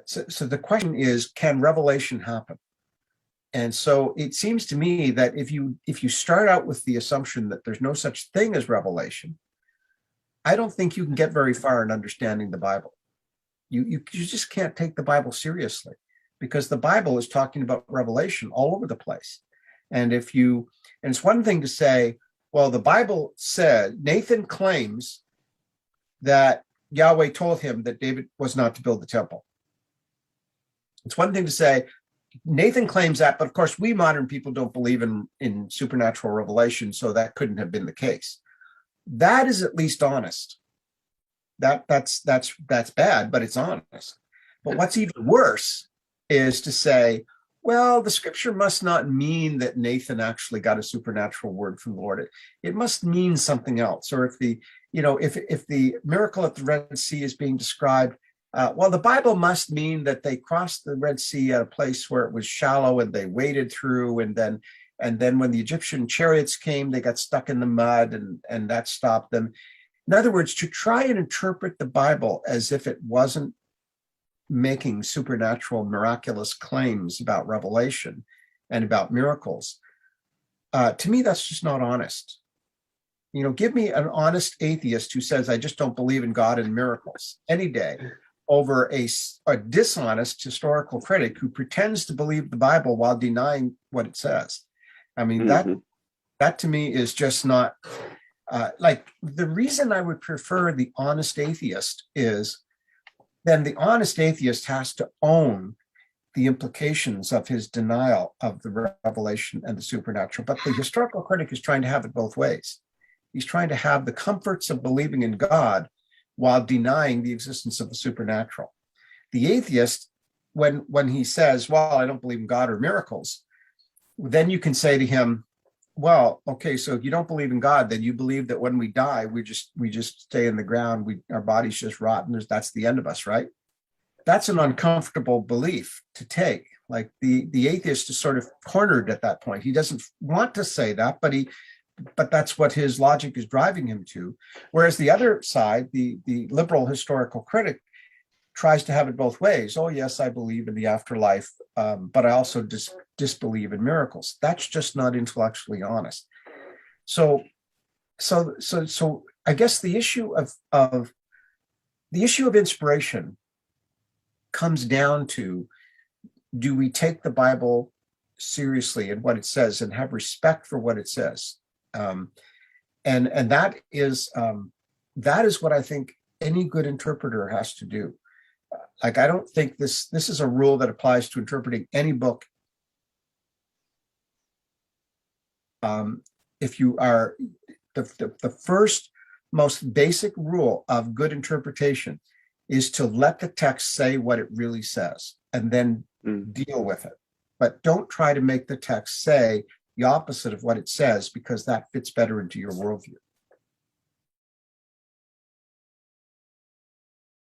So the question is, can revelation happen? And so it seems to me that if you start out with the assumption that there's no such thing as revelation, I don't think you can get very far in understanding the Bible. You just can't take the Bible seriously, because the Bible is talking about revelation all over the place. And it's one thing to say, well, the Bible said, Nathan claims that Yahweh told him that David was not to build the temple. It's one thing to say, Nathan claims that, but of course we modern people don't believe in supernatural revelation, so that couldn't have been the case. That is at least honest. That's bad, but it's honest. But what's even worse is to say, well, the scripture must not mean that Nathan actually got a supernatural word from the Lord. It must mean something else. Or if the miracle at the Red Sea is being described, well, the Bible must mean that they crossed the Red Sea at a place where it was shallow and they waded through, and then when the Egyptian chariots came, they got stuck in the mud, and that stopped them. In other words, to try and interpret the Bible as if it wasn't making supernatural, miraculous claims about revelation and about miracles, to me, that's just not honest. Give me an honest atheist who says, I just don't believe in God and miracles any day, over a dishonest historical critic who pretends to believe the Bible while denying what it says. I mean, that to me is just not, the reason I would prefer the honest atheist is then the honest atheist has to own the implications of his denial of the revelation and the supernatural. But the historical critic is trying to have it both ways. He's trying to have the comforts of believing in God while denying the existence of the supernatural. The atheist, when he says, well, I don't believe in God or miracles, then you can say to him, well, okay, so if you don't believe in God, then you believe that when we die, we just stay in the ground, our bodies just rot, and that's the end of us, right? That's an uncomfortable belief to take. Like the atheist is sort of cornered at that point. He doesn't want to say that, but that's what his logic is driving him to. Whereas the other side, the liberal historical critic, tries to have it both ways. Oh, yes, I believe in the afterlife, but I also disbelieve in miracles. That's just not intellectually honest. So I guess the issue of inspiration comes down to, do we take the Bible seriously and what it says and have respect for what it says? And that is what I think any good interpreter has to do. Like, I don't think this is a rule that applies to interpreting any book. If you are the first most basic rule of good interpretation is to let the text say what it really says and then deal with it. But don't try to make the text say the opposite of what it says, because that fits better into your worldview.